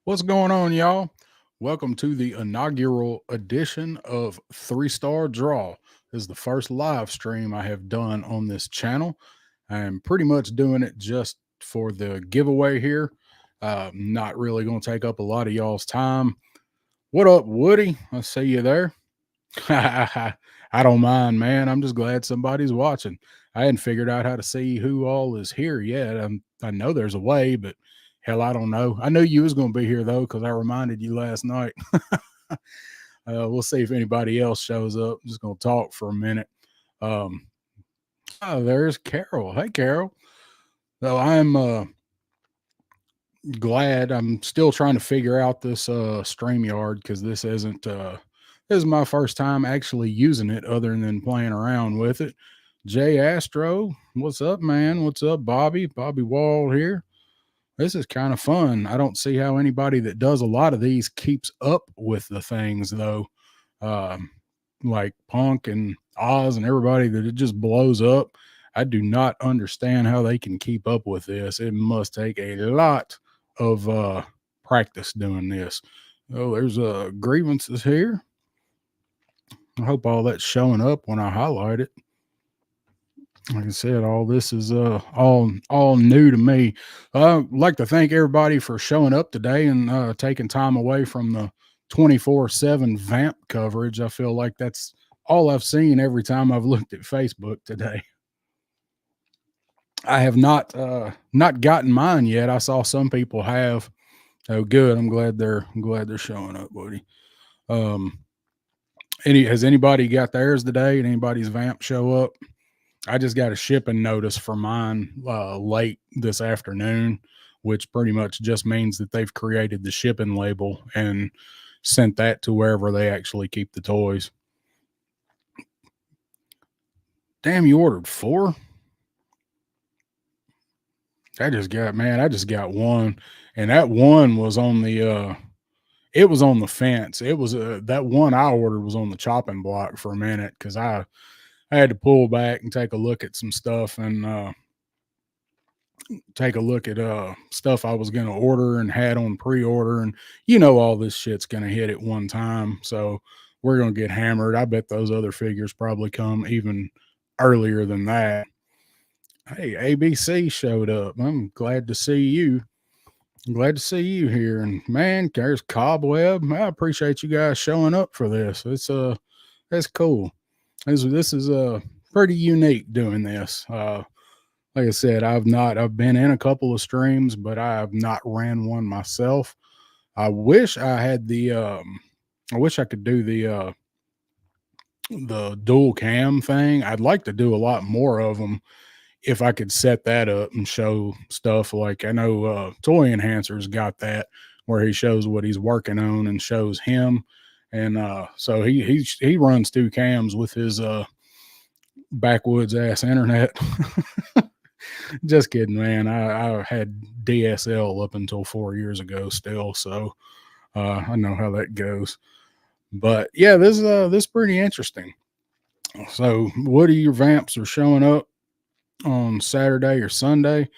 What's going on, y'all? Welcome to the inaugural edition of Three Star Draw. This is the first live stream I have done on this channel. I am pretty much doing it just for the giveaway here. Not really going to take up a lot of y'all's time. What up, Woody? I see you there. I don't mind, man. I'm just glad somebody's watching. I hadn't figured out how to see who all is here yet. I know there's a way, but hell, I don't know. I knew you was going to be here though because I reminded you last night. We'll see if anybody else shows up. I'm just going to talk for a minute. Um, oh, there's Carol. Hey, Carol. So I'm glad. I'm still trying to figure out this StreamYard because this is my first time actually using it other than playing around with it. Jay Astro, what's up, man? What's up, Bobby? Bobby Wall here. This is kind of fun. I don't see how anybody that does a lot of these keeps up with the things though. Um, like Punk and Oz and everybody that it just blows up. I do not understand how they can keep up with this. It must take a lot of practice doing this. Oh, there's grievances here. I hope all that's showing up when I highlight it. Like I said, all this is all new to me. I'd like to thank everybody for showing up today and taking time away from the 24/7 vamp coverage. I feel like that's all I've seen every time I've looked at Facebook today. I have not gotten mine yet. I saw some people have. Oh, good. I'm glad they're showing up, buddy. Um, has anybody got theirs today? Did anybody's vamp show up? I just got a shipping notice for mine late this afternoon, which pretty much just means that they've created the shipping label and sent that to wherever they actually keep the toys. Damn, you ordered 4? I just got one, and that one was on the it was on the fence. It was that one I ordered was on the chopping block for a minute because I had to pull back and take a look at some stuff and take a look at stuff I was going to order and had on pre-order, and all this shit's going to hit at one time, so we're going to get hammered. I bet those other figures probably come even earlier than that. Hey, ABC showed up. I'm glad to see you. I'm glad to see you here. And man, there's Cobweb. I appreciate you guys showing up for this. That's cool. This is pretty unique doing this. Like I said, I've been in a couple of streams, but I have not ran one myself. I wish I had I wish I could do the dual cam thing. I'd like to do a lot more of them if I could set that up and show stuff. Like I know Toy Enhancer's got that where he shows what he's working on and shows him. And so he runs 2 cams with his backwoods ass internet. Just kidding, man. I had DSL up until 4 years ago still, so I know how that goes. But yeah, this is pretty interesting. So, what are your vamps are showing up on Saturday or Sunday?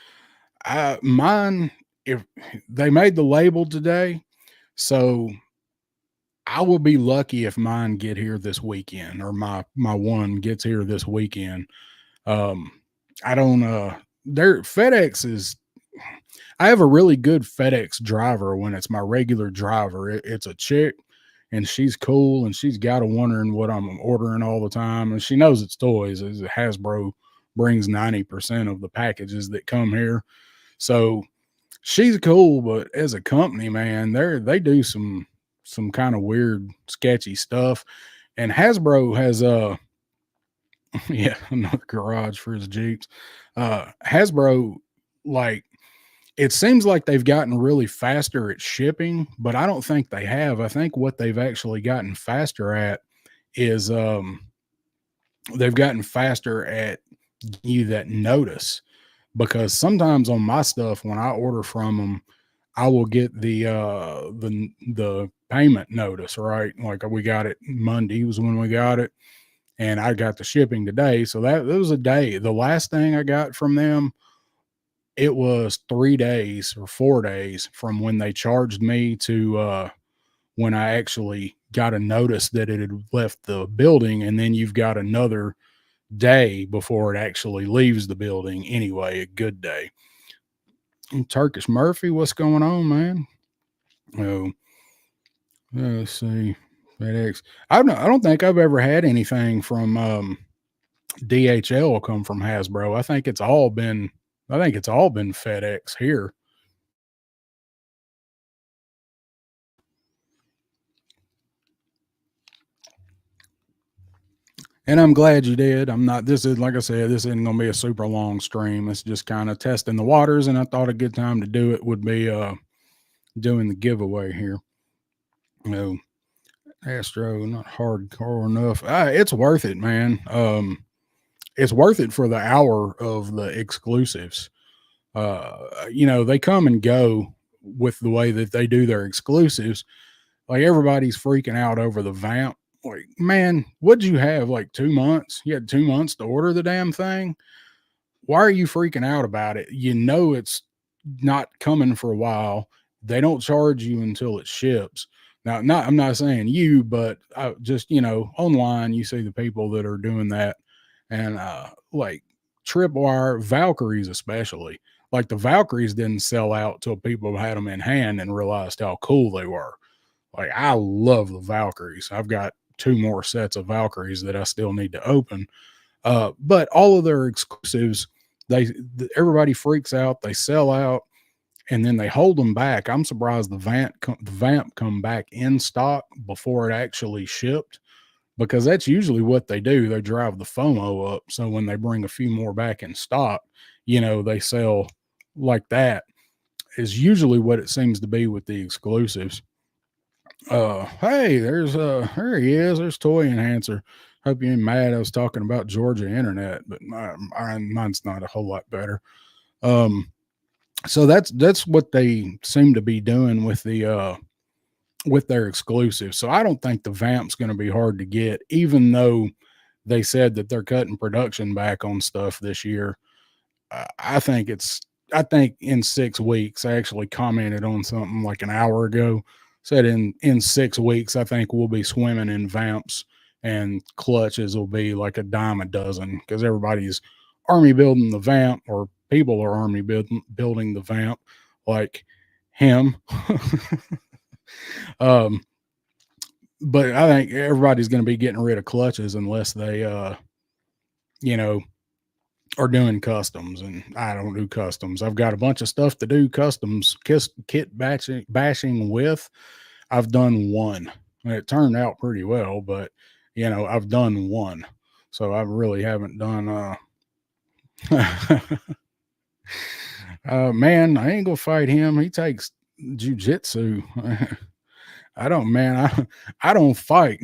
Mine, if they made the label today, so I will be lucky if mine get here this weekend, or my one gets here this weekend. Um, I don't their FedEx is I have a really good FedEx driver when it's my regular driver. It's a chick and she's cool and she's got to wondering what I'm ordering all the time. And she knows it's toys. Hasbro brings 90% of the packages that come here. So she's cool, but as a company, man, they do some kind of weird, sketchy stuff. And Hasbro has yeah, another garage for his Jeeps. Hasbro, like, it seems like they've gotten really faster at shipping, but I don't think they have. I think what they've actually gotten faster at is they've gotten faster at you that notice, because sometimes on my stuff when I order from them, I will get the payment notice, right? Like we got it Monday was when we got it, and I got the shipping today. So that was a day. The last thing I got from them, it was 3 days or 4 days from when they charged me to, when I actually got a notice that it had left the building, and then you've got another day before it actually leaves the building anyway, a good day. And Turkish Murphy, what's going on, man? Oh, let's see. FedEx. I don't think I've ever had anything from DHL come from Hasbro. I think it's all been FedEx here. And I'm glad you did. I'm not, this is, like I said, this isn't going to be a super long stream. It's just kind of testing the waters. And I thought a good time to do it would be doing the giveaway here. You know, Astro, not hardcore enough. It's worth it, man. It's worth it for the hour of the exclusives. They come and go with the way that they do their exclusives. Like everybody's freaking out over the vamp. Like, man, what'd you have? Like 2 months? You had 2 months to order the damn thing. Why are you freaking out about it? You know it's not coming for a while. They don't charge you until it ships. Now, I'm not saying you, but I just, online you see the people that are doing that, and like Tripwire, Valkyries especially. Like the Valkyries didn't sell out till people had them in hand and realized how cool they were. Like I love the Valkyries. I've got 2 more sets of Valkyries that I still need to open. But all of their exclusives, everybody freaks out. They sell out, and then they hold them back. I'm surprised the Vamp come back in stock before it actually shipped, because that's usually what they do. They drive the FOMO up. So when they bring a few more back in stock, they sell like that, is usually what it seems to be with the exclusives. Hey, there he is. There's Toy Enhancer. Hope you ain't mad. I was talking about Georgia internet, but mine's not a whole lot better. So that's what they seem to be doing with their exclusives. So I don't think the Vamp's going to be hard to get, even though they said that they're cutting production back on stuff this year. I think in 6 weeks, I actually commented on something like an hour ago, said in 6 weeks, I think we'll be swimming in Vamps, and clutches will be like a dime a dozen, because everybody's army building the Vamp, or people are army building the Vamp, like him. But I think everybody's going to be getting rid of clutches unless they, are doing customs, and I don't do customs. I've got a bunch of stuff to do customs kit bashing with. I've done one, and it turned out pretty well, but I've done one, so I really haven't done man, I ain't gonna fight him. He takes jujitsu. I don't fight.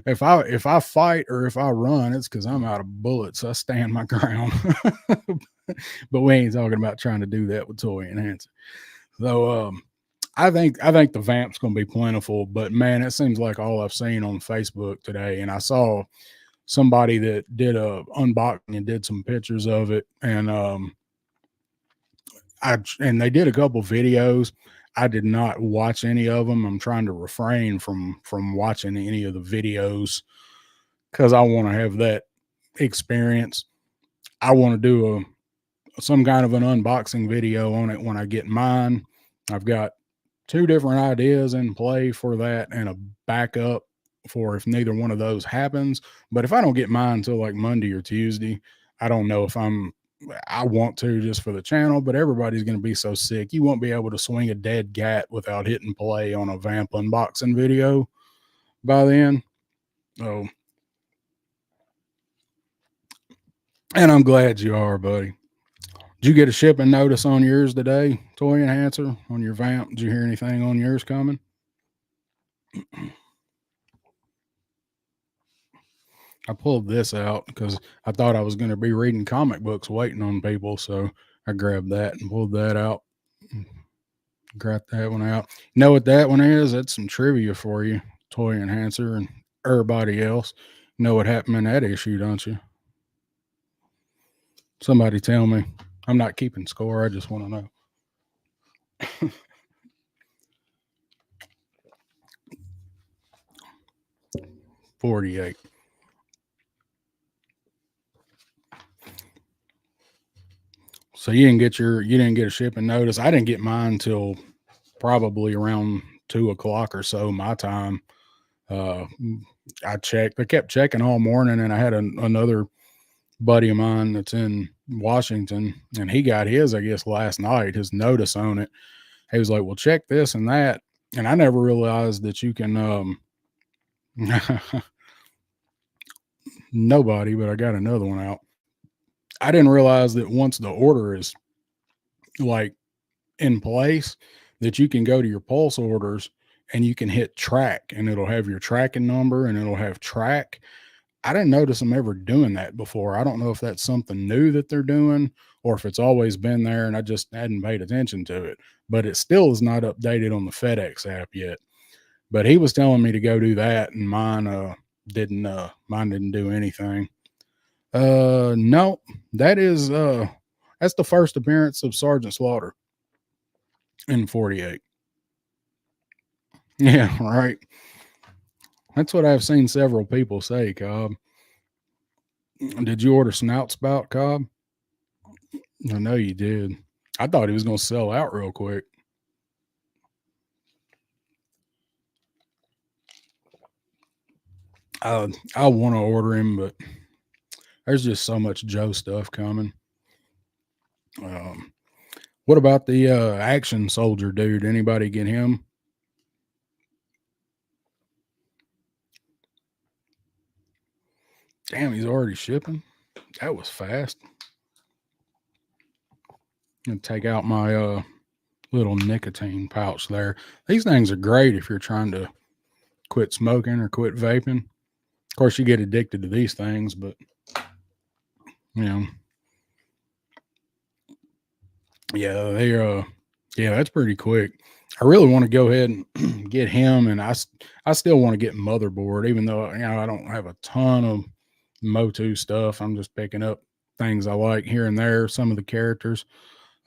If I fight or if I run, it's because I'm out of bullets. I stand my ground. But we ain't talking about trying to do that with Toy Enhancer. So I think the Vamp's gonna be plentiful, but man, it seems like all I've seen on Facebook today, and I saw somebody that did a unboxing and did some pictures of it, and they did a couple videos. I did not watch any of them. I'm trying to refrain from watching any of the videos because I want to have that experience. I want to do some kind of an unboxing video on it when I get mine. I've got 2 different ideas in play for that, and a backup for if neither one of those happens. But if I don't get mine until like Monday or Tuesday, I don't know if I want to, just for the channel, but everybody's going to be so sick. You won't be able to swing a dead cat without hitting play on a Vamp unboxing video by then. Oh, and I'm glad you are, buddy. Did you get a shipping notice on yours today, Toy Enhancer, on your Vamp? Did you hear anything on yours coming? I pulled this out because I thought I was going to be reading comic books waiting on people. So I grabbed that and pulled that out. Got that one out. You know what that one is? That's some trivia for you, Toy Enhancer and everybody else. You know what happened in that issue, don't you? Somebody tell me. I'm not keeping score. I just want to know. 48. So you didn't get a shipping notice. I didn't get mine till probably around 2 o'clock or so my time. Uh, I checked. I kept checking all morning, and I had another buddy of mine that's in Washington, and he got his, I guess, last night. His notice on it. He was like, "Well, check this and that," and I never realized that you can. Nobody, but I got another one out. I didn't realize that once the order is like in place, that you can go to your Pulse orders and you can hit track, and it'll have your tracking number and it'll have track. I didn't notice them ever doing that before. I don't know if that's something new that they're doing or if it's always been there and I just hadn't paid attention to it. But it still is not updated on the FedEx app yet. But he was telling me to go do that, and mine didn't do anything. No, that's the first appearance of Sergeant Slaughter in 48. Yeah, right. That's what I've seen several people say, Cobb. Did you order Snout Spout, Cobb? I know you did. I thought he was going to sell out real quick. I want to order him, but there's just so much Joe stuff coming. What about the action soldier dude? Anybody get him? Damn, he's already shipping. That was fast. I'm gonna take out my little nicotine pouch there. These things are great if you're trying to quit smoking or quit vaping. Of course, you get addicted to these things, but you know, yeah, that's pretty quick. I really want to go ahead and get him, and I still want to get Motherboard, even though I don't have a ton of Motu stuff. I'm just picking up things I like here and there. Some of the characters.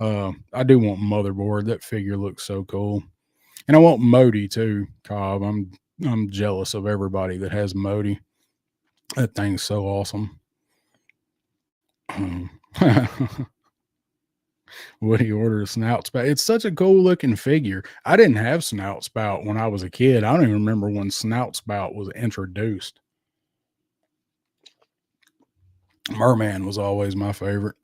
I do want Motherboard. That figure looks so cool, and I want Modi too, Cobb. I'm jealous of everybody that has Modi. That thing's so awesome. Woody ordered a Snout Spout. It's such a cool looking figure. I didn't have Snout Spout when I was a kid. I don't even remember when Snout Spout was introduced. Merman was always my favorite.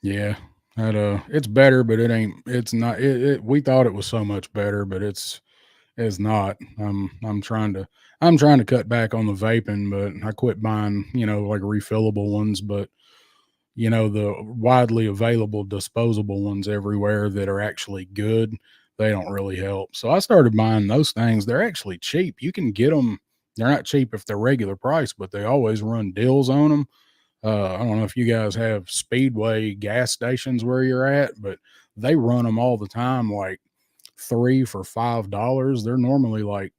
Yeah, it's better, but it ain't. It's not. We thought it was so much better, but it's not. I'm trying to cut back on the vaping, but I quit buying like refillable ones, but the widely available disposable ones everywhere that are actually good, they don't really help. So I started buying those things. They're actually cheap. You can get them. They're not cheap if they're regular price, but they always run deals on them. I don't know if you guys have Speedway gas stations where you're at, but they run them all the time, like 3 for $5. They're normally like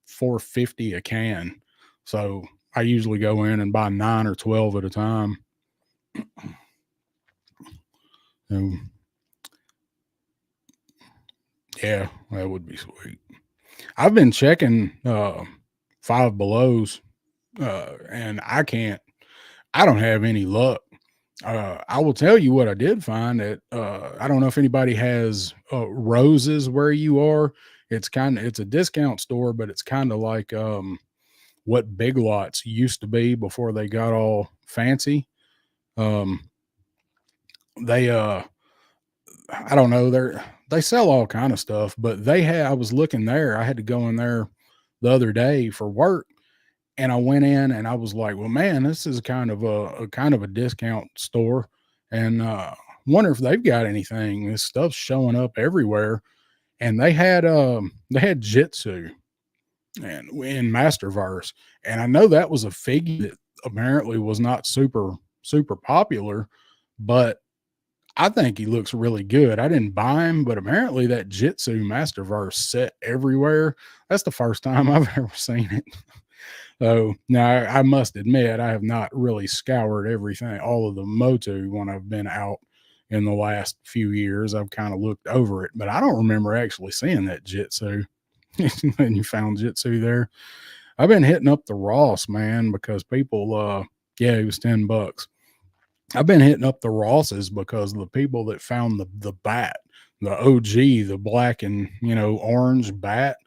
$4.50 a can. So I usually go in and buy 9 or 12 at a time. Yeah, that would be sweet. I've been checking Five Belows, and I don't have any luck. I will tell you what I did find that I don't know if anybody has Roses where you are. It's a discount store, but it's kind of like what Big Lots used to be before they got all fancy. They I don't know, they sell all kind of stuff, but I was looking there. I had to go in there the other day for work, and I went in and I was like, well, man, this is kind of a discount store. And wonder if they've got anything. This stuff's showing up everywhere. And they had Jitsu and in Masterverse. And I know that was a figure that apparently was not super, super popular, but I think he looks really good. I didn't buy him, but apparently that Jitsu Masterverse set everywhere. That's the first time I've ever seen it. So now I must admit I have not really scoured everything, all of the Motu when I've been out in the last few years. I've kind of looked over it, but I don't remember actually seeing that Jitsu. And you found Jitsu there. I've been hitting up the Ross, man, because people yeah, it was $10. I've been hitting up the Rosses because the people that found the bat, the OG, the black and orange bat,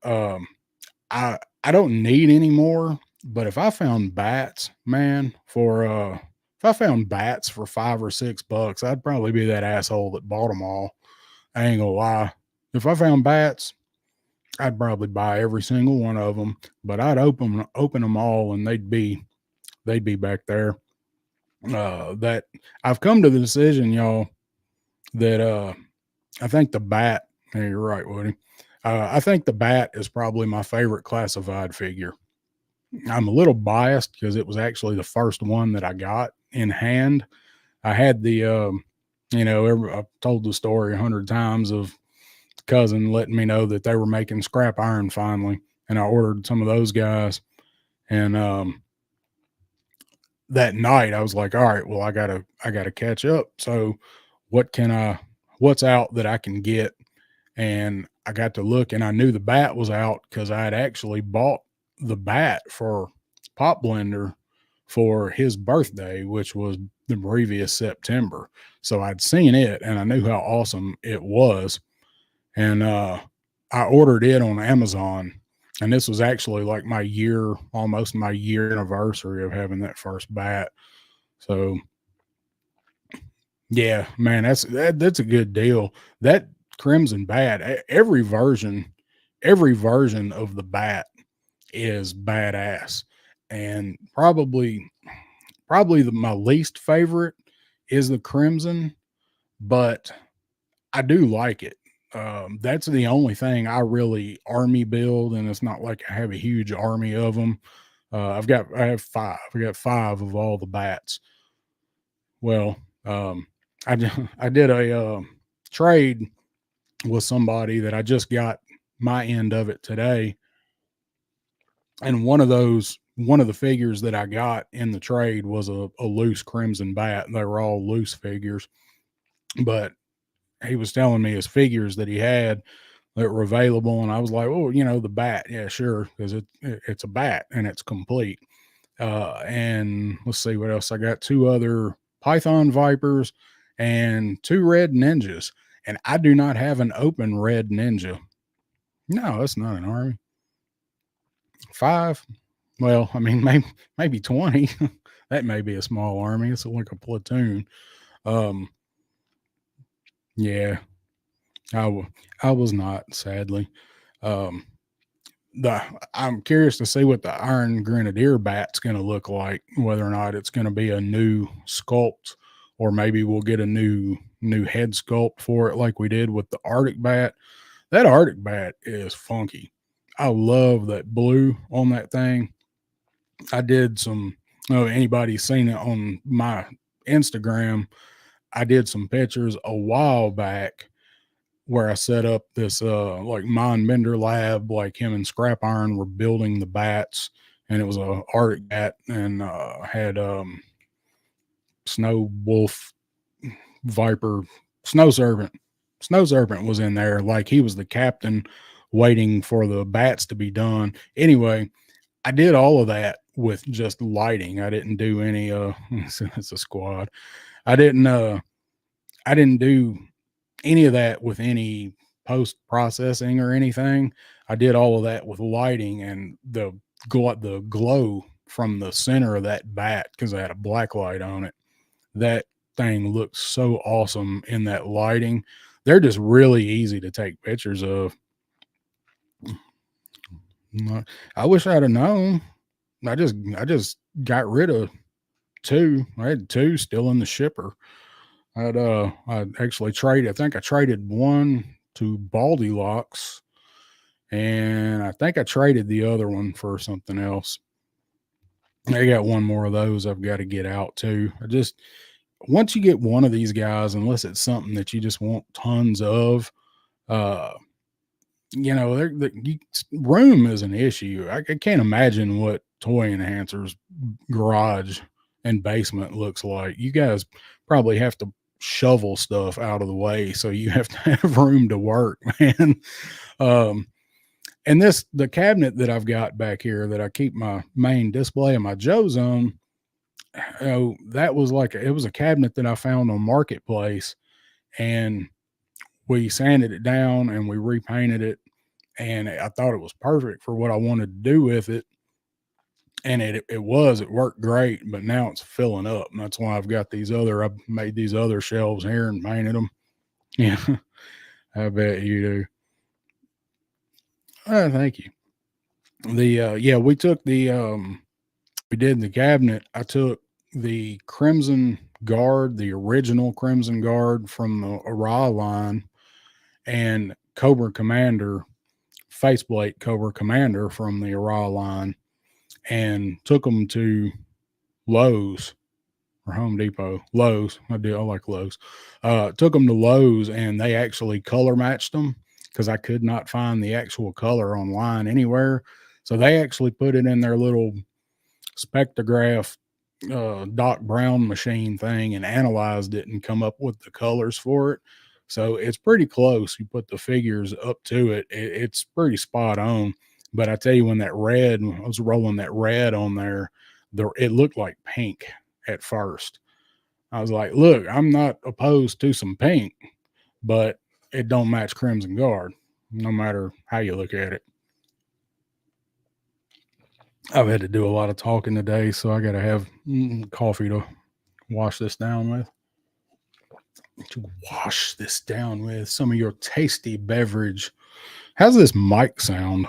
um, I don't need any more, but if I found bats, man, for if I found bats for $5 or $6, I'd probably be that asshole that bought them all. I ain't gonna lie. If I found bats, I'd probably buy every single one of them, but I'd open them all, and they'd be back there. That I've come to the decision, y'all, that I think the bat. Yeah, you're right, Woody. I think the bat is probably my favorite classified figure. I'm a little biased because it was actually the first one that I got in hand. I had the, I've told the story 100 times of cousin letting me know that they were making scrap iron finally, and I ordered some of those guys. And that night I was like, all right, well, I gotta catch up. So what's out that I can get? And I got to look, and I knew the bat was out because I had actually bought the bat for Pop Blender for his birthday, which was the previous September. So I'd seen it and I knew how awesome it was. And I ordered it on Amazon. And this was actually like almost my year anniversary of having that first bat. So yeah, man, that's a good deal. That Crimson Bat, every version of the bat is badass. And probably my least favorite is the Crimson, but I do like it. That's the only thing I really army build, and it's not like I have a huge army of them. I have five. I got five of all the bats. Well, I did a trade with somebody that I just got my end of it today, and one of the figures that I got in the trade was a loose Crimson bat. They were all loose figures, but he was telling me his figures that he had that were available, and I was like, oh, the bat, yeah, sure, because it's a bat and it's complete. And let's see what else I got. Two other Python Vipers and two Red Ninjas, and I do not have an open Red Ninja. No, that's not an army. Five. Well, I mean, maybe 20. That may be a small army. It's like a platoon. Yeah, I was not, sadly. Um, I'm curious to see what the Iron Grenadier bat's going to look like, whether or not it's going to be a new sculpt, or maybe we'll get a new head sculpt for it like we did with the Arctic bat. That Arctic bat is funky. I love that blue on that thing. I did some, oh, anybody's seen it on my Instagram. I did some pictures a while back where I set up this like Mind Bender lab, like him and Scrap Iron were building the bats, and it was a Arctic bat, and had Snow Wolf, Viper, Snow Serpent. Snow Serpent was in there, like he was the captain waiting for the bats to be done. Anyway, I did all of that with just lighting. I didn't do any it's a squad. I didn't do any of that with any post processing or anything. I did all of that with lighting, and the glow from the center of that bat, because I had a black light on it. That thing looks so awesome in that lighting. They're just really easy to take pictures of. I wish I'd have known. I just got rid of two. I had two still in the shipper. I actually traded. I think I traded one to Baldy Locks, and I think I traded the other one for something else. I got one more of those I've got to get out too. Once you get one of these guys, unless it's something that you just want tons of, uh, room is an issue. I can't imagine what Toy Enhancer's garage and basement looks like. You guys probably have to shovel stuff out of the way so you have to have room to work, man. Um, and the cabinet that I've got back here that I keep my main display of my Joe's on, that was it was a cabinet that I found on Marketplace, and we sanded it down and we repainted it, and I thought it was perfect for what I wanted to do with it. And it worked great, but now it's filling up. And that's why I've made these other shelves here and painted them. Yeah. I bet you do. Thank you. We took we did the cabinet. I took the Crimson Guard, the original Crimson Guard from the Ara line, and Cobra Commander, faceplate Cobra Commander from the Ara line, and took them to Lowe's or Home Depot. Lowe's. I like Lowe's. Took them to Lowe's, and they actually color matched them because I could not find the actual color online anywhere. So they actually put it in their little spectrograph Doc Brown machine thing and analyzed it and come up with the colors for it. So it's pretty close. You put the figures up to it, it's pretty spot on. But I tell you, when I was rolling that red on there, it looked like pink at first. I was like, look, I'm not opposed to some pink, but it don't match Crimson Guard, no matter how you look at it. I've had to do a lot of talking today, so I got to have coffee to wash this down with. To wash this down with some of your tasty beverage. How's this mic sound?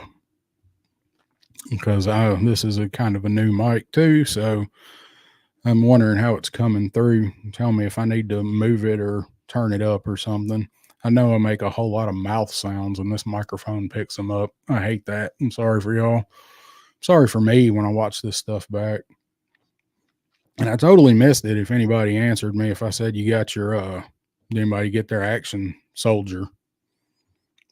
Because this is a kind of a new mic too, so I'm wondering how it's coming through. Tell me if I need to move it or turn it up or something. I know I make a whole lot of mouth sounds and this microphone picks them up. I hate that. I'm sorry for y'all. Sorry for me when I watch this stuff back. And I totally missed it if anybody answered me if I said you got your did anybody get their Action Soldier?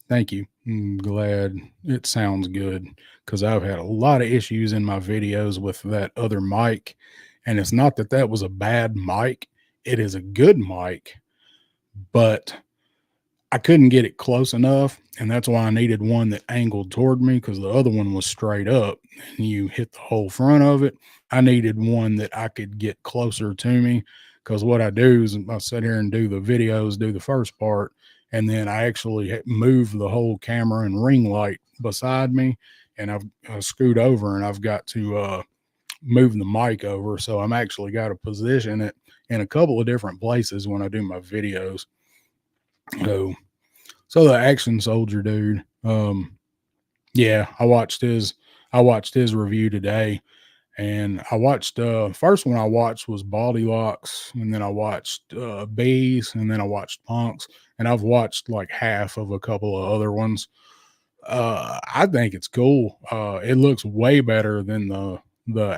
Thank you. I'm glad it sounds good because I've had a lot of issues in my videos with that other mic. And it's not that was a bad mic. It is a good mic, but I couldn't get it close enough. And that's why I needed one that angled toward me, because the other one was straight up and you hit the whole front of it. I needed one that I could get closer to me, because what I do is I sit here and do the videos, do the first part, and then I actually move the whole camera and ring light beside me, and I've scoot over and I've got to move the mic over. So I'm actually got to position it in a couple of different places when I do my videos. So the Action Soldier dude, yeah, I watched his review today, and I watched first one I watched was Baldy Locks, and then I watched Bees, and then I watched Punks, and I've watched like half of a couple of other ones. I think it's cool. It looks way better than the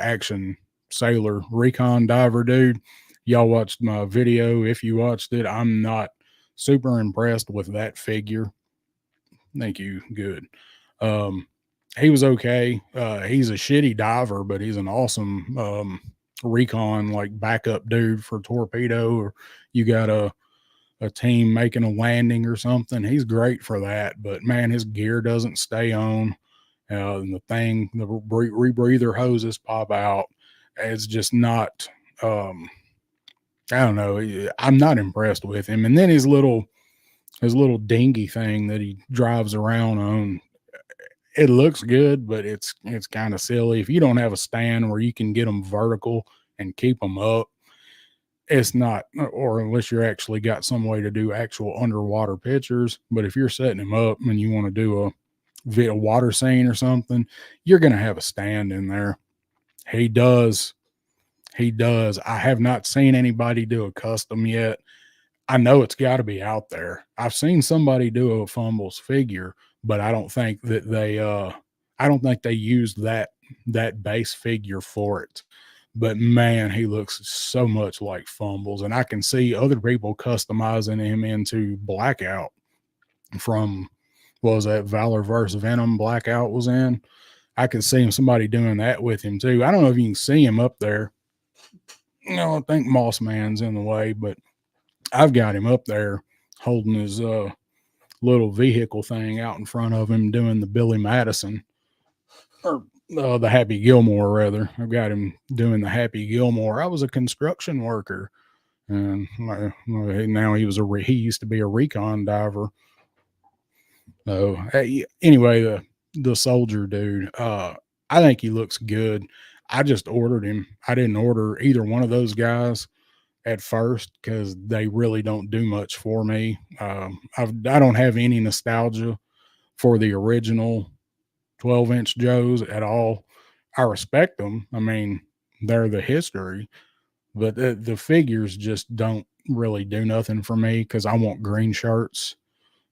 Action Sailor Recon Diver dude. Y'all watched my video. If you watched it, I'm not super impressed with that figure. Thank you. Good. He was okay. He's a shitty diver, but he's an awesome recon, like backup dude for torpedo, or you got a team making a landing or something. He's great for that, but man, his gear doesn't stay on. And the rebreather hoses pop out. It's just not, I don't know. I'm not impressed with him. And then his little dinghy thing that he drives around on, it looks good, but it's kind of silly. If you don't have a stand where you can get them vertical and keep them up, it's not, or unless you're actually got some way to do actual underwater pictures. But if you're setting them up and you want to do a water scene or something, you're going to have a stand in there. He does. I have not seen anybody do a custom yet. I know it's got to be out there. I've seen somebody do a Fumbles figure, but I don't think that they used that base figure for it. But man, he looks so much like Fumbles, and I can see other people customizing him into Blackout from what was that, Valor versus Venom Blackout was in. I could see somebody doing that with him too. I don't know if you can see him up there. I think Moss Man's in the way, but I've got him up there holding his little vehicle thing out in front of him doing the Billy Madison or the Happy Gilmore rather. I've got him doing the Happy Gilmore. I was a construction worker, and now he used to be a recon diver. So anyway, the soldier dude, I think he looks good. I just ordered him. I didn't order either one of those guys at first because they really don't do much for me. I don't have any nostalgia for the original 12-inch Joes at all. I respect them. I mean, they're the history, but the figures just don't really do nothing for me because I want green shirts.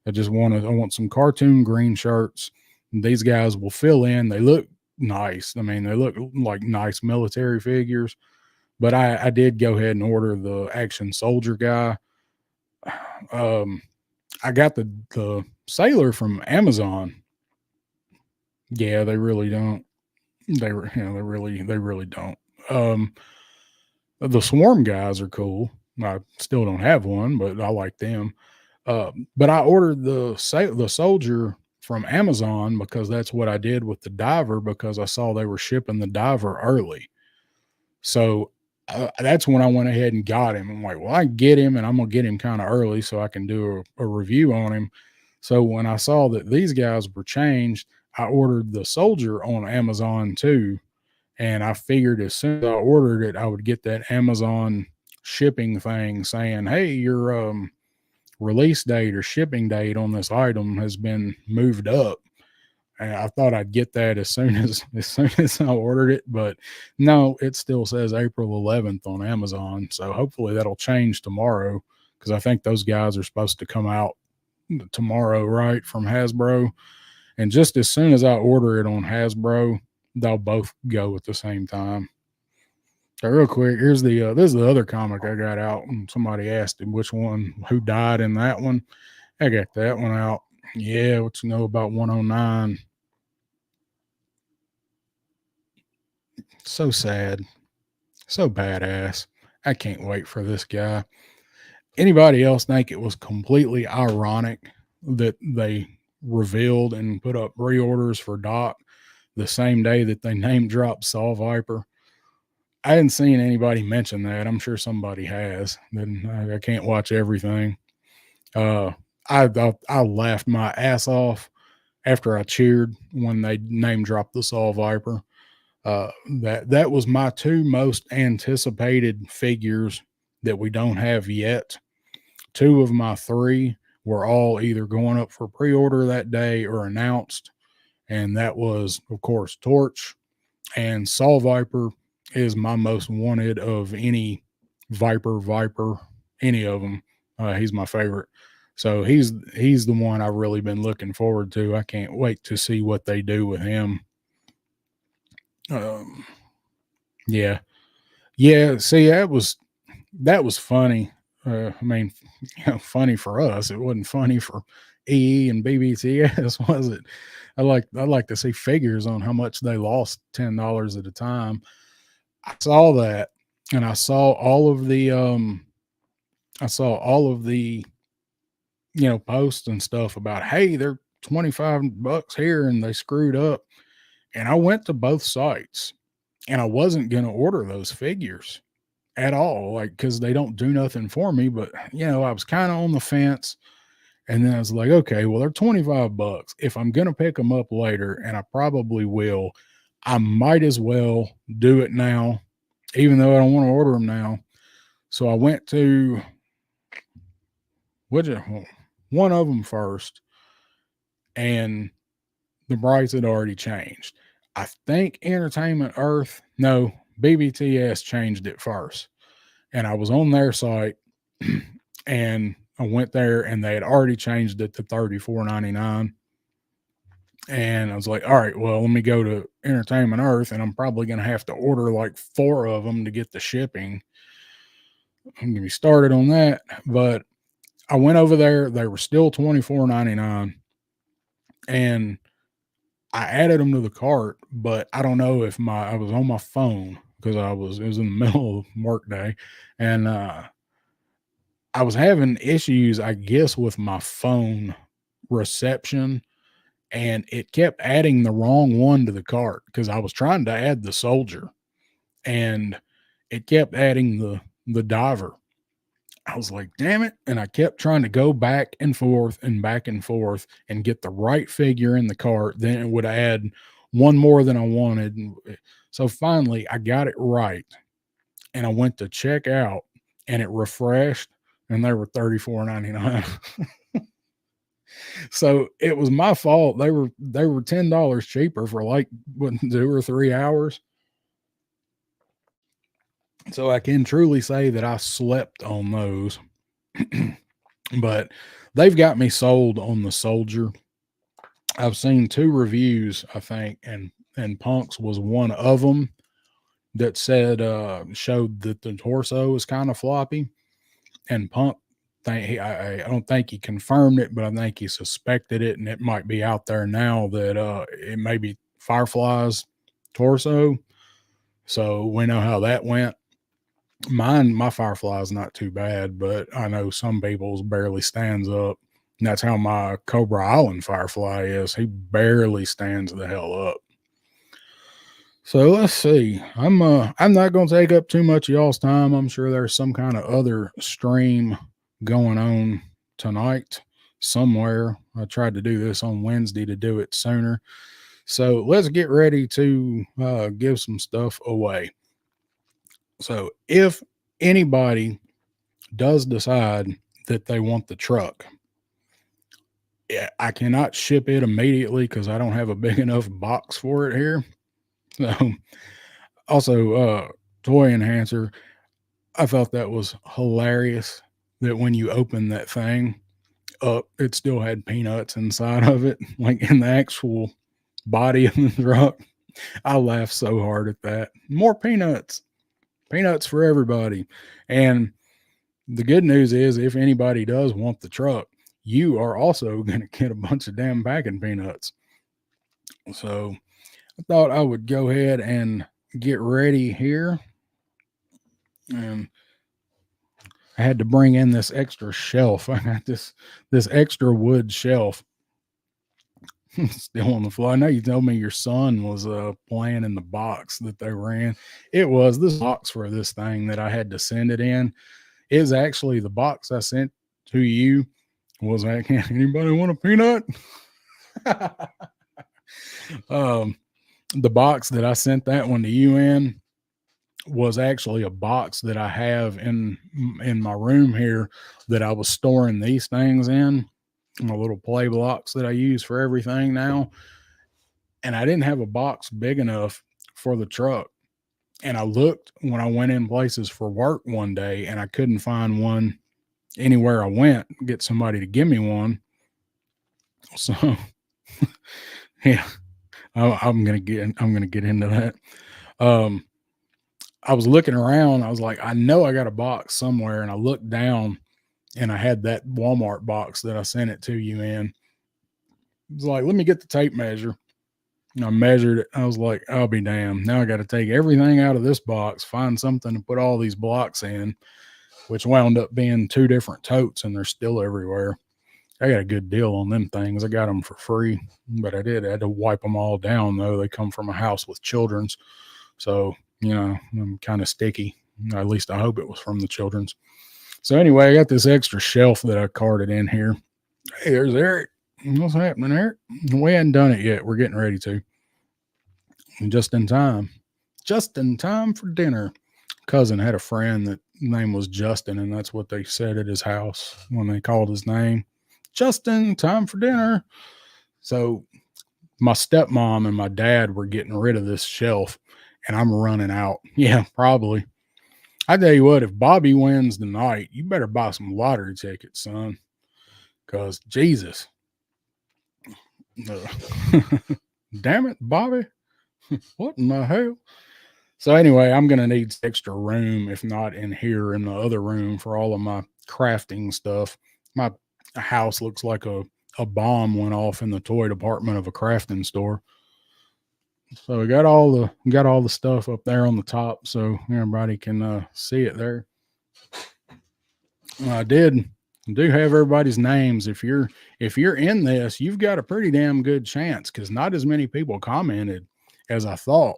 I want some cartoon green shirts. These guys will fill in. They look nice. I mean, they look like nice military figures. But I did go ahead and order the action soldier guy. I got the sailor from Amazon. Yeah, they really don't. They really don't. The swarm guys are cool. I still don't have one, but I like them. But I ordered the soldier from Amazon because that's what I did with the diver because I saw they were shipping the diver early. So that's when I went ahead and got him. I'm like, well, I can get him and I'm going to get him kind of early so I can do a review on him. So when I saw that these guys were changed, I ordered the soldier on Amazon too. And I figured as soon as I ordered it, I would get that Amazon shipping thing saying, hey, your release date or shipping date on this item has been moved up. And I thought I'd get that as soon as I ordered it, but no, it still says April 11th on Amazon. So hopefully that'll change tomorrow because I think those guys are supposed to come out tomorrow, right, from Hasbro. And just as soon as I order it on Hasbro, they'll both go at the same time. So real quick, this is the other comic I got out, and somebody asked him who died in that one. I got that one out. Yeah, what you know about 109? So sad, so badass. I can't wait for this guy. Anybody else think it was completely ironic that they revealed and put up pre-orders for Doc the same day that they name dropped Saw Viper? I hadn't seen anybody mention that. I'm sure somebody has. Then I can't watch everything. I laughed my ass off after I cheered when they name dropped the Saw Viper. That was my two most anticipated figures that we don't have yet. Two of my three were all either going up for pre-order that day or announced, and that was, of course, Torch and Saw Viper is my most wanted of any Viper, any of them. He's my favorite. So he's the one I've really been looking forward to. I can't wait to see what they do with him. Yeah. See, that was funny. I mean, funny for us. It wasn't funny for EE and BBTS, was it? I like to see figures on how much they lost $10 at a time. I saw that, and I saw all of the posts and stuff about, hey, they're $25 here and they screwed up. And I went to both sites and I wasn't going to order those figures at all, like, because they don't do nothing for me. But, I was kind of on the fence. And then I was like, okay, well, they're $25. If I'm going to pick them up later, and I probably will, I might as well do it now, even though I don't want to order them now. So I went to one of them first, and the price had already changed. I think Entertainment Earth, no, BBTS changed it first. And I was on their site and I went there and they had already changed it to $34.99. And I was like, all right, well, let me go to Entertainment Earth and I'm probably going to have to order like 4 of them to get the shipping. I'm going to be started on that. But I went over there. They were still $24.99. and I added them to the cart, but I don't know if I was on my phone because it was in the middle of work day, and I was having issues, I guess, with my phone reception, and it kept adding the wrong one to the cart because I was trying to add the soldier, and it kept adding the diver. I was like, damn it. And I kept trying to go back and forth and get the right figure in the cart. Then it would add one more than I wanted. So finally, I got it right. And I went to check out and it refreshed and they were $34.99. So it was my fault. They were $10 cheaper for like what, 2 or 3 hours. So I can truly say that I slept on those. But they've got me sold on the soldier. I've seen 2 reviews, I think, and Punk's was one of them that said showed that the torso was kind of floppy, and Punk I don't think he confirmed it, but I think he suspected it, and it might be out there now that it may be Firefly's torso. So we know how that went. My Firefly is not too bad, but I know some people's barely stands up. And that's how my Cobra Island Firefly is. He barely stands the hell up. So let's see. I'm not gonna take up too much of y'all's time. I'm sure there's some kind of other stream going on tonight somewhere. I tried to do this on Wednesday to do it sooner. So let's get ready to give some stuff away. So if anybody does decide that they want the truck, I cannot ship it immediately because I don't have a big enough box for it here. So also toy enhancer, I thought that was hilarious that when you open that thing up, it still had peanuts inside of it, like in the actual body of the truck. I laughed so hard at that. More peanuts for everybody. And the good news is, if anybody does want the truck, you are also going to get a bunch of damn packing peanuts. So I thought I would go ahead and get ready here. And I had to bring in this extra shelf. I got this extra wood shelf still on the floor. I know you told me your son was playing in the box that they were in. It was this box for this thing that I had to send it in. Is actually the box I sent to you was like, anybody want a peanut? The box that I sent that one to you in was actually a box that I have in my room here that I was storing these things in, my little play blocks that I use for everything now. And I didn't have a box big enough for the truck. And I looked when I went in places for work one day and I couldn't find one anywhere I went, get somebody to give me one. So yeah, I'm gonna get into that. I was looking around. I was like, I know I got a box somewhere, and I looked down, and I had that Walmart box that I sent it to you in. It was like, let me get the tape measure. And I measured it. I was like, I'll be damned. Now I got to take everything out of this box, find something to put all these blocks in, which wound up being 2 different totes, and they're still everywhere. I got a good deal on them things. I got them for free, but I had to wipe them all down, though. They come from a house with children's. So, I'm kind of sticky. At least I hope it was from the children's. So anyway, I got this extra shelf that I carted in here. Hey, there's Eric. What's happening, Eric? We hadn't done it yet. We're getting ready to. And just in time for dinner. Cousin had a friend that name was Justin, and that's what they said at his house when they called his name. Justin, time for dinner. So my stepmom and my dad were getting rid of this shelf, and I'm running out. Yeah, probably. I tell you what, if Bobby wins tonight, you better buy some lottery tickets, son. Because Jesus. Damn it, Bobby. What in the hell? So anyway, I'm going to need extra room, if not in here in the other room, for all of my crafting stuff. My house looks like a a bomb went off in the toy department of a crafting store. So we got all the stuff up there on the top, so everybody can see it there. I do have everybody's names. If you're in this, you've got a pretty damn good chance because not as many people commented as I thought.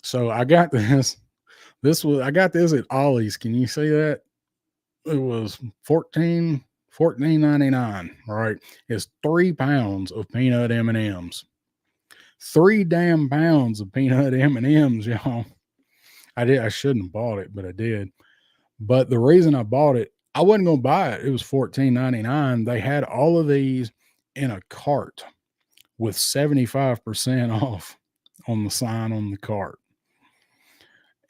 So I got this. I got this at Ollie's. Can you see that? It was $14.99. Right? It's 3 pounds of peanut M&Ms. 3 damn pounds of peanut M&Ms, y'all. I shouldn't have bought it, but I did. But the reason I bought it, I wasn't going to buy it. It was $14.99. They had all of these in a cart with 75% off on the sign on the cart.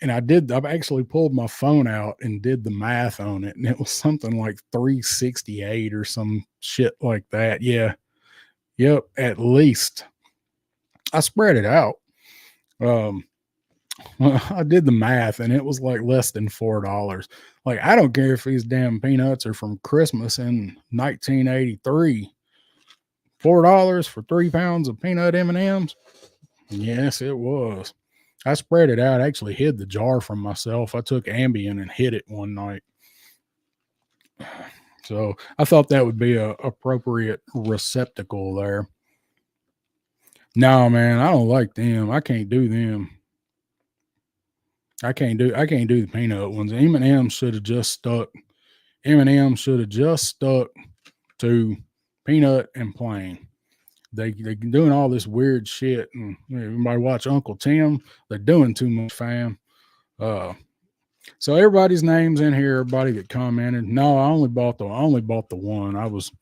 And I've actually pulled my phone out and did the math on it. And it was something like $3.68 or some shit like that. Yeah. Yep. At least. I spread it out. Well, I did the math and it was like less than $4. Like, I don't care if these damn peanuts are from Christmas in 1983. $4 for 3 pounds of peanut M&Ms? Yes, it was. I spread it out. I actually hid the jar from myself. I took Ambien and hid it one night. So I thought that would be a appropriate receptacle there. No, man, I don't like them. I can't do them. I can't do the peanut ones. M&M should have just stuck. M&M should have just stuck to peanut and plain. They doing all this weird shit, and everybody watch Uncle Tim. They're doing too much, fam. So everybody's names in here. Everybody that commented. No, I only bought the one. I was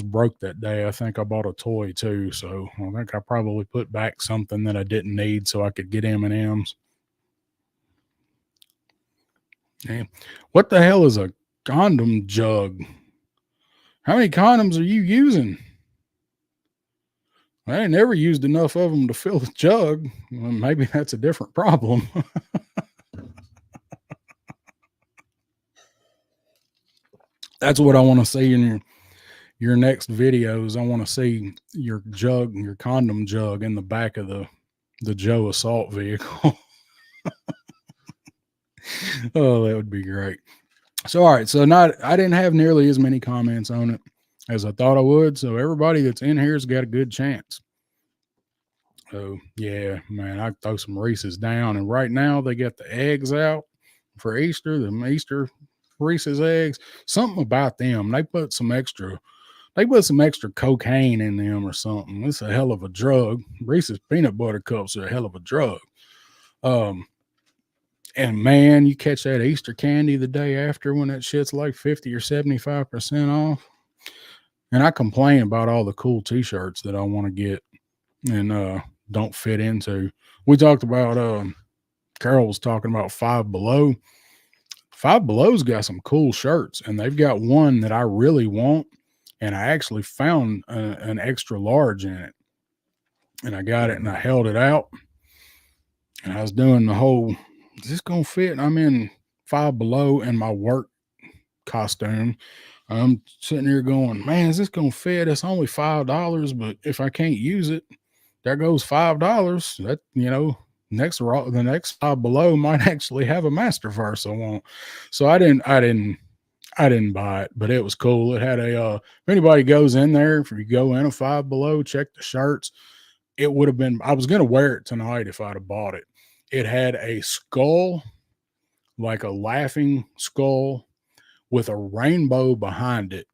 broke that day. I think I bought a toy too, so I think I probably put back something that I didn't need so I could get M&Ms. Yeah. What the hell is a condom jug? How many condoms are you using? I ain't never used enough of them to fill the jug. Well, maybe that's a different problem. That's what I want to see in your next videos. I want to see your jug, your condom jug in the back of the Joe assault vehicle. Oh, that would be great. So, all right. So I didn't have nearly as many comments on it as I thought I would. So everybody that's in here's got a good chance. So yeah, man, I throw some Reese's down, and right now they got the eggs out for Easter, the Easter Reese's eggs. Something about them. They put some extra cocaine in them or something. It's a hell of a drug. Reese's peanut butter cups are a hell of a drug. And man, you catch that Easter candy the day after when that shit's like 50 or 75% off. And I complain about all the cool t-shirts that I want to get and don't fit into. We talked about Carol was talking about Five Below. Five Below's got some cool shirts, and they've got one that I really want, and I actually found an extra large in it. And I got it and I held it out, and I was doing the whole, is this gonna fit? I'm in Five Below in my work costume. I'm sitting here going, man, is this gonna fit? It's only $5, but if I can't use it, there goes $5. That, the next Five Below might actually have a Masterverse I want. So I didn't buy it, but it was cool. It had if anybody goes in there, if you go in a Five Below, check the shirts. It would have been, I was going to wear it tonight if I'd have bought it. It had a skull, like a laughing skull with a rainbow behind it.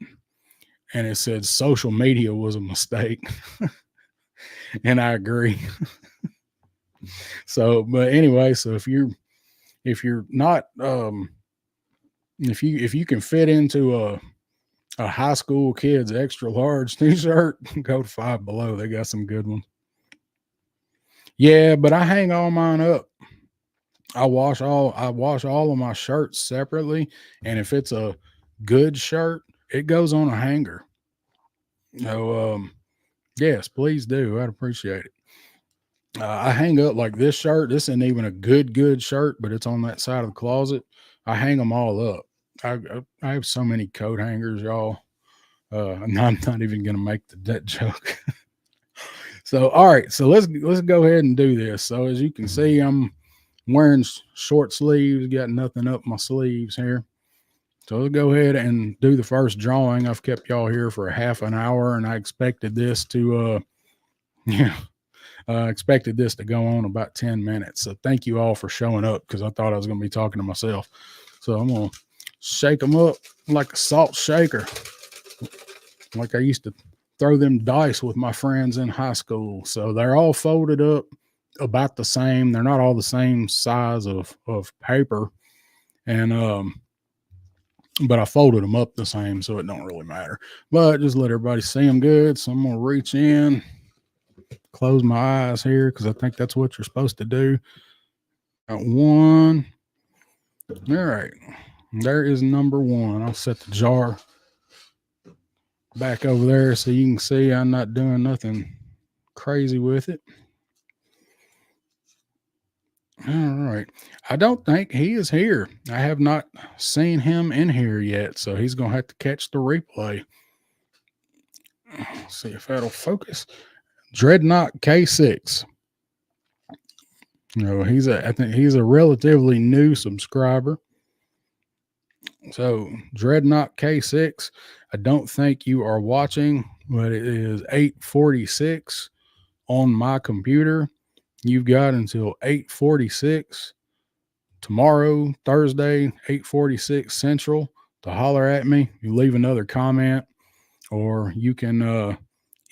And it said social media was a mistake. And I agree. So, but anyway, so if you're not, if you can fit into a high school kid's extra large t-shirt, go to Five Below. They got some good ones. Yeah, but I hang all mine up. I wash all of my shirts separately, and if it's a good shirt, it goes on a hanger. So, yes, please do. I'd appreciate it. I hang up like this shirt. This isn't even a good shirt, but it's on that side of the closet. I hang them all up. I have so many coat hangers, y'all. No, I'm not even going to make that joke. So, all right. So let's go ahead and do this. So as you can see, I'm wearing short sleeves, got nothing up my sleeves here. So let's go ahead and do the first drawing. I've kept y'all here for a half an hour, and I expected this to, expected this to go on about 10 minutes. So thank you all for showing up because I thought I was going to be talking to myself. So I'm going to shake them up like a salt shaker, like I used to throw them dice with my friends in high school. So they're all folded up about the same. They're not all the same size of paper. And, but I folded them up the same, so it don't really matter. But just let everybody see them good. So I'm going to reach in, close my eyes here because I think that's what you're supposed to do. Got one. All right. There is number one. I'll set the jar back over there so you can see I'm not doing nothing crazy with it. All right. I don't think he is here. I have not seen him in here yet, so he's going to have to catch the replay. Let's see if that'll focus. Dreadnought K6. No, I think he's a relatively new subscriber. So Dreadnought K6, I don't think you are watching, but it is 8:46 on my computer. You've got until 8:46 tomorrow, Thursday, 8:46 Central, to holler at me. You leave another comment, or you can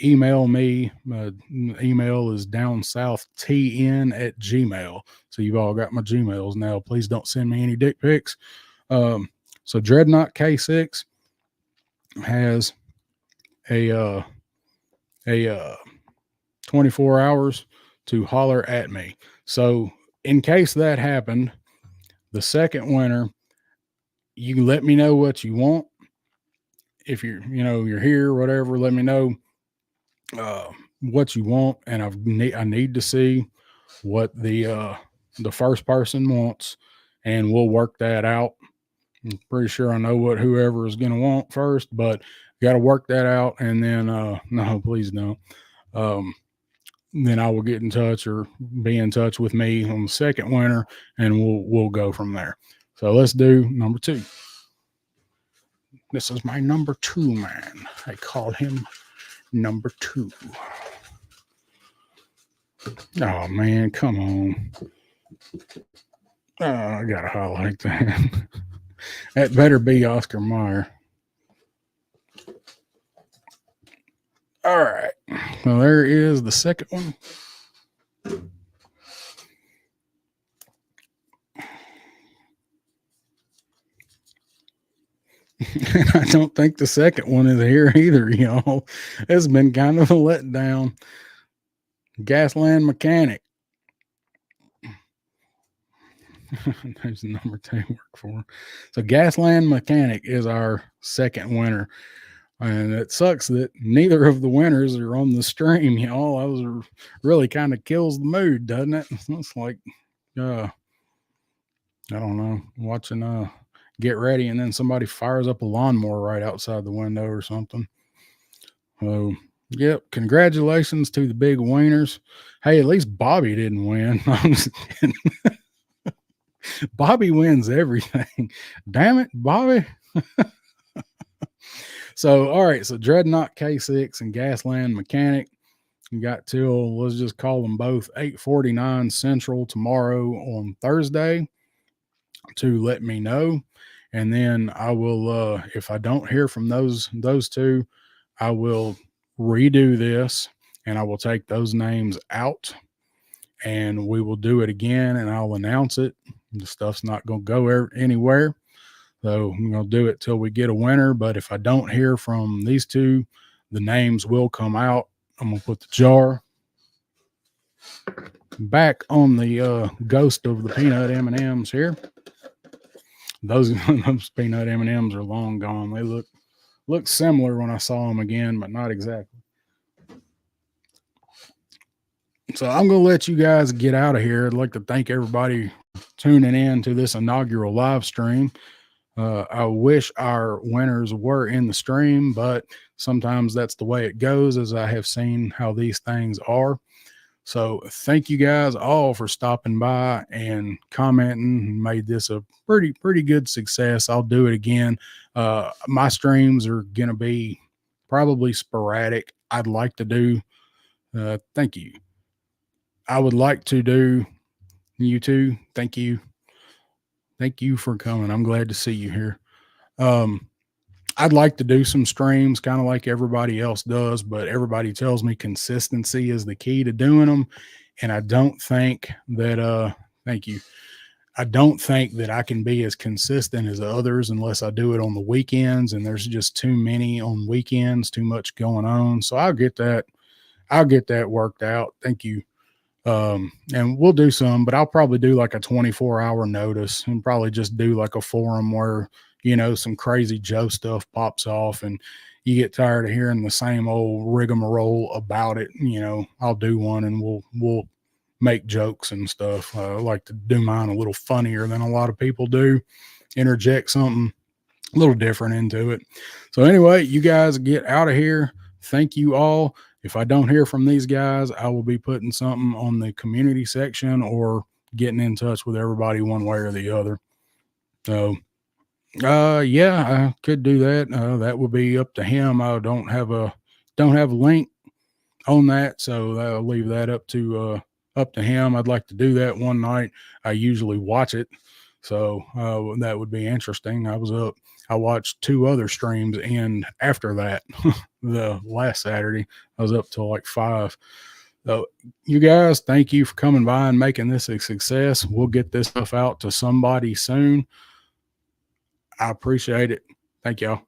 email me. My email is downsouth.tn@gmail. So you've all got my Gmails now. Please don't send me any dick pics. So Dreadnought K6 has a 24 hours to holler at me. So in case that happened, the second winner, you can let me know what you want. If you're here, whatever, let me know what you want, and I need to see what the first person wants, and we'll work that out. I'm pretty sure I know what whoever is going to want first, but got to work that out, and then no, please don't. Then I will get in touch or be in touch with me on the second winner, and we'll go from there. So let's do number two. This is my number two man. I call him number two. Oh man, come on. Oh, I gotta highlight that. That better be Oscar Mayer. All right. Well, there is the second one. I don't think the second one is here either, y'all. It's been kind of a letdown. Gasland Mechanic. There's the number two work for. So Gasland Mechanic is our second winner. And it sucks that neither of the winners are on the stream, y'all. That was really kind of kills the mood, doesn't it? It's like, I don't know, watching Get Ready, and then somebody fires up a lawnmower right outside the window or something. So, yep, congratulations to the big winners. Hey, at least Bobby didn't win. I'm just kidding. Bobby wins everything. Damn it, Bobby. So, all right, so Dreadnought K6 and Gasland Mechanic, you got till, let's just call them both 8:49 Central tomorrow on Thursday to let me know. And then I will, if I don't hear from those two, I will redo this and I will take those names out and we will do it again and I'll announce it. The stuff's not going to go anywhere. So I'm going to do it till we get a winner. But if I don't hear from these two, the names will come out. I'm going to put the jar back on the ghost of the peanut M&Ms here. Those peanut M&Ms are long gone. They look similar when I saw them again, but not exactly. So I'm going to let you guys get out of here. I'd like to thank everybody tuning in to this inaugural live stream. I wish our winners were in the stream, but sometimes that's the way it goes, as I have seen how these things are. So thank you guys all for stopping by and commenting. Made this a pretty good success. I'll do it again. My streams are gonna be probably sporadic. I'd like to do. Thank you. I would like to do you too. Thank you. Thank you for coming. I'm glad to see you here. Um, I'd like to do some streams kind of like everybody else does, but everybody tells me consistency is the key to doing them. And I don't think that, thank you. I don't think that I can be as consistent as others unless I do it on the weekends. And there's just too many on weekends, too much going on. So I'll get that. I'll get that worked out. Thank you. And we'll do some, but I'll probably do like a 24-hour notice and probably just do like a forum where, some crazy Joe stuff pops off and you get tired of hearing the same old rigmarole about it. I'll do one and we'll make jokes and stuff. I like to do mine a little funnier than a lot of people do, interject something a little different into it. So anyway, you guys get out of here. Thank you all. If I don't hear from these guys, I will be putting something on the community section or getting in touch with everybody one way or the other. So, yeah, I could do that. That will be up to him. I don't have a link on that, so I'll leave that up to him. I'd like to do that one night. I usually watch it, so that would be interesting. I watched 2 other streams, and after that, the last Saturday, I was up till like 5. So, you guys, thank you for coming by and making this a success. We'll get this stuff out to somebody soon. I appreciate it. Thank y'all.